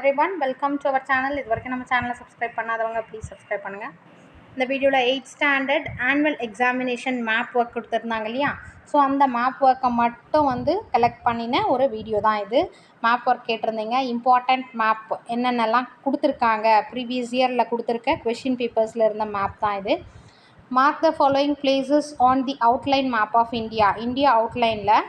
everyone, welcome to our channel. இது வரைக்கும் நம்ம சேனலை சப்ஸ்கிரைப் பண்ணாதவங்க ப்ளீஸ் சப்ஸ்கிரைப் பண்ணுங்கள். இந்த வீடியோவில் 8th standard annual examination map work கொடுத்துருந்தாங்க இல்லையா, ஸோ அந்த மேப் ஒர்க்கை மட்டும் கலெக்ட் பண்ணின ஒரு வீடியோ தான் இது. மேப் ஒர்க் கேட்டிருந்தீங்க, இம்பார்ட்டண்ட் மேப் என்னென்னலாம் கொடுத்துருக்காங்க, ப்ரீவியஸ் இயரில் கொடுத்துருக்க கொஷின் பேப்பர்ஸில் இருந்த மேப் தான் இது. Mark the following places on the outline map of India. India அவுட்லைனில்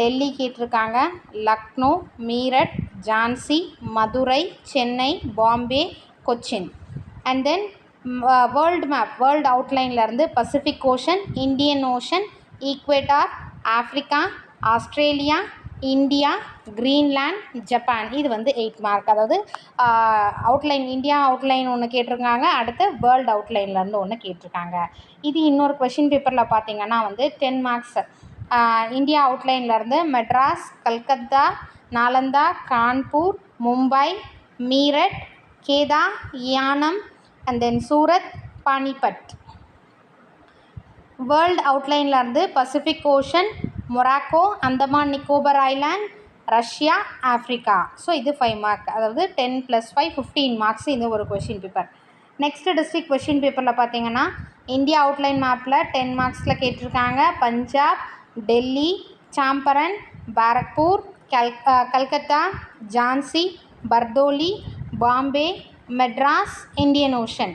டெல்லி கேட்டிருக்காங்க, Lucknow, Meerut, Jhansi, Madurai, Chennai, Bombay, Cochin. And then world map, world அவுட்லைன்லேருந்து Pacific Ocean, Indian Ocean, equator, Africa, Australia, India, Greenland, Japan. இது 8 மார்க். அதாவது அவுட்லைன் இந்தியா அவுட்லைன் ஒன்று கேட்டிருக்காங்க, அடுத்து வேர்ல்டு அவுட்லைன்லேருந்து ஒன்று கேட்டிருக்காங்க. இது இன்னொரு கொஷின் பேப்பரில் பார்த்தீங்கன்னா 10 மார்க்ஸ். இந்தியா அவுட்லைன்லேருந்து Madras, Calcutta, Nalanda, Kanpur, Mumbai, Meerut, Kheda, Yanam, and then Surat, Panipat. World அவுட்லைன்லேருந்து Pacific Ocean, Morocco, Andaman Nicobar island, Russia, Africa. So இது 5 மார்க். அதாவது 10 + 5 15 மார்க்ஸ் இந்த ஒரு கொஷின் பேப்பர். நெக்ஸ்ட்டு டிஸ்ட்ரிக்ட் கொஷின் பேப்பரில் பார்த்தீங்கன்னா இந்தியா அவுட்லைன் மேப்பில் 10 மார்க்ஸில் கேட்டிருக்காங்க. Punjab, Delhi, Champaran, Barrackpore, Calcutta, Jhansi, Bardoli, Bombay, Madras, Indian Ocean.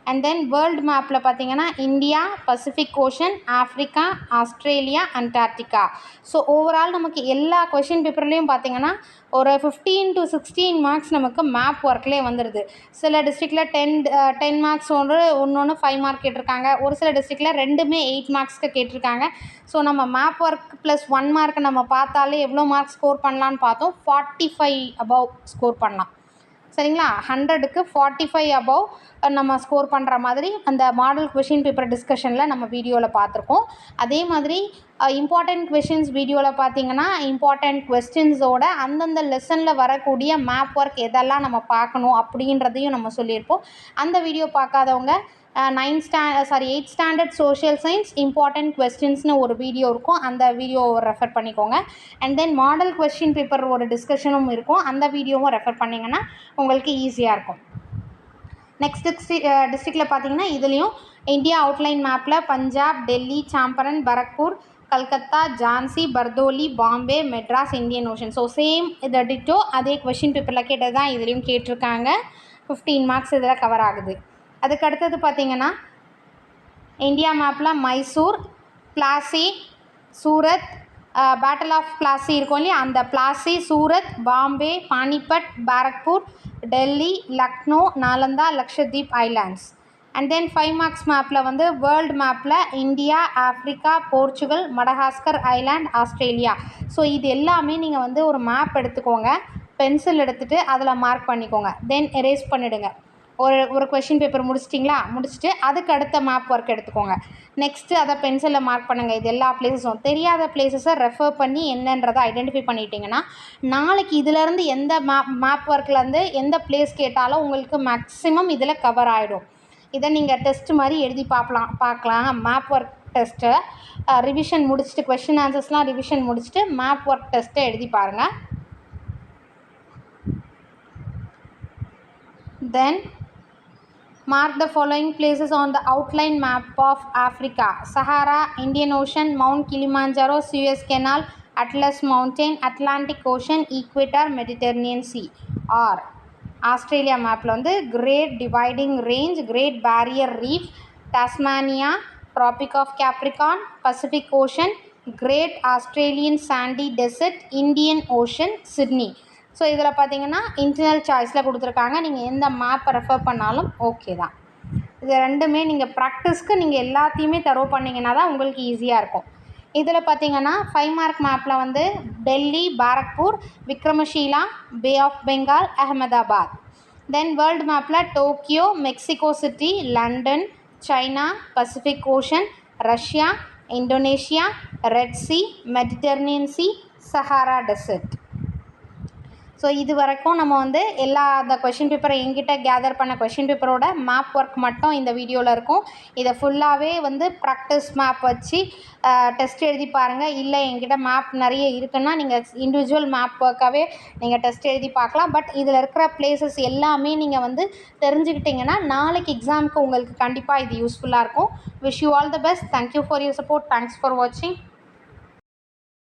And then world மேப்பில் பார்த்தீங்கன்னா India, Pacific Ocean, Africa, Australia, Antarctica. So overall நமக்கு எல்லா கொஷின் பேப்பர்லேயும் பார்த்தீங்கன்னா ஒரு 15 to 16 மார்க்ஸ் நமக்கு மேப் ஒர்க்லேயே வந்துடுது. சில டிஸ்ட்ரிக்டில் 10 மார்க்ஸ் ஒன்று 5 மார்க் கேட்டிருக்காங்க. ஒரு சில டிஸ்ட்ரிக்டில் ரெண்டுமே 8 மார்க்ஸ்க்கு கேட்டிருக்காங்க. ஸோ நம்ம மேப் ஒர்க் ப்ளஸ் 1 மார்க் நம்ம பார்த்தாலே எவ்வளோ மார்க் ஸ்கோர் பண்ணலான்னு பார்த்தோம். 45 above ஸ்கோர் பண்ணலாம். சரிங்களா, 100க்கு 45 above நம்ம ஸ்கோர் பண்ணுற மாதிரி அந்த மாடல் கொஷின் பேப்பர் டிஸ்கஷனில் நம்ம வீடியோவில் பார்த்துருக்கோம். அதே மாதிரி இம்பார்ட்டண்ட் கொஷின்ஸ் வீடியோவில் பார்த்தீங்கன்னா இம்பார்ட்டண்ட் கொஸ்டின்ஸோட அந்தந்த லெசனில் வரக்கூடிய மேப் ஒர்க் எதெல்லாம் நம்ம பார்க்கணும் அப்படின்றதையும் நம்ம சொல்லியிருப்போம். அந்த வீடியோ பார்க்காதவங்க 8th standard social science important கொஸ்டின்ஸ்னு ஒரு வீடியோ இருக்கும், அந்த வீடியோவை ரெஃபர் பண்ணிக்கோங்க. And then model question paper ஒரு டிஸ்கஷனும் இருக்கும், அந்த வீடியோவும் ரெஃபர் பண்ணிங்கன்னா உங்களுக்கு ஈஸியாக இருக்கும். நெக்ஸ்ட் டிஸ்ட்ரிக்டில் பார்த்தீங்கன்னா இதுலேயும் இந்தியா அவுட்லைன் மேப்பில் Punjab, Delhi, Champaran, Barrackpore, Calcutta, Jhansi, Bardoli, Bombay, Madras, Indian Ocean. So same இதை டிட்டோ அதே கொஷின் பேப்பரில் கேட்டது தான் இதுலேயும் கேட்டிருக்காங்க. 15 மார்க்ஸ் இதில் கவர் ஆகுது. அதுக்கு அடுத்தது பார்த்தீங்கன்னா இந்தியா மேப்பில் மைசூர், பிளாசி, சூரத், பேட்டில் ஆஃப் பிளாசி இருக்கும் இல்லையா, அந்த Plassey, Surat, Bombay, Panipat, Barrackpore, Delhi, Lucknow, Nalanda, Lakshadweep islands. And then 5 marks மேப்பில் வேர்ல்டு மேப்பில் India, Africa, Portugal, Madagascar island, Australia. So இது எல்லாமே நீங்கள் ஒரு மேப் எடுத்துக்கோங்க, பென்சில் எடுத்துகிட்டு அதில் மார்க் பண்ணிக்கோங்க, தென் எரேஸ் பண்ணிவிடுங்க. ஒரு கொஷின் பேப்பர் முடிச்சுட்டு அதுக்கு அடுத்த மேப் ஒர்க் எடுத்துக்கோங்க. நெக்ஸ்ட்டு அதை பென்சிலில் மார்க் பண்ணுங்கள். இது எல்லா பிளேஸஸும் தெரியாத பிளேஸஸை ரெஃபர் பண்ணி என்னன்றதை ஐடென்டிஃபை பண்ணிட்டீங்கன்னா நாளைக்கு இதிலேருந்து எந்த மேப் ஒர்க்லேருந்து எந்த பிளேஸ் கேட்டாலும் உங்களுக்கு மேக்ஸிமம் இதில் கவர் ஆகிடும். இதை நீங்கள் டெஸ்ட் மாதிரி எழுதி பார்க்கலாம். மேப் ஒர்க் டெஸ்ட்டை ரிவிஷன் முடிச்சுட்டு கொஷின் ஆன்சர்ஸ்லாம் ரிவிஷன் முடிச்சுட்டு மேப் ஒர்க் டெஸ்ட்டை எழுதி பாருங்கள். Then mark the following places on the outline map of Africa: Sahara, Indian Ocean, Mount Kilimanjaro, Suez Canal, Atlas Mountain, Atlantic Ocean, Equator, Mediterranean Sea. Or Australia mapல Great Dividing Range, Great Barrier Reef, Tasmania, Tropic of Capricorn, Pacific Ocean, Great Australian Sandy Desert, Indian Ocean, Sydney. So இதில் பார்த்தீங்கன்னா internal சாய்ஸில் கொடுத்துருக்காங்க. நீங்கள் எந்த மேப்பை refer பண்ணாலும் okay தான். இது ரெண்டுமே நீங்கள் ப்ராக்டிஸ்க்கு நீங்கள் எல்லாத்தையுமே தரவு பண்ணிங்கன்னா தான் உங்களுக்கு ஈஸியாக இருக்கும். இதில் பார்த்தீங்கன்னா 5 மார்க் மேப்பில் Delhi, Barrackpore, Vikramshila, bay of Bengal, Ahmedabad. Then world மேப்பில் Tokyo, Mexico City, London, China, Pacific Ocean, Russia, Indonesia, Red Sea, Mediterranean Sea, Sahara desert. So so இது வரைக்கும் நம்ம வந்து எல்லா அந்த கொஷின் பேப்பரை எங்கிட்ட கேதர் பண்ண கொஷின் பேப்பரோட மேப் ஒர்க் மட்டும் இந்த வீடியோவில் இருக்கும். இதை ஃபுல்லாகவே வந்து ப்ராக்டிஸ் மேப் வச்சு டெஸ்ட் எழுதி பாருங்கள். இல்லை என்கிட்ட மேப் நிறைய இருக்குன்னா நீங்கள் இண்டிவிஜுவல் மேப் ஒர்க்காகவே நீங்கள் டெஸ்ட் எழுதி பார்க்கலாம். பட் இதில் இருக்கிற பிளேசஸ் எல்லாமே நீங்கள் வந்து தெரிஞ்சுக்கிட்டிங்கன்னா நாளைக்கு எக்ஸாமுக்கு உங்களுக்கு கண்டிப்பாக இது யூஸ்ஃபுல்லாக இருக்கும். Wish you all the best. Thank you for your support. Thanks for வாட்சிங்.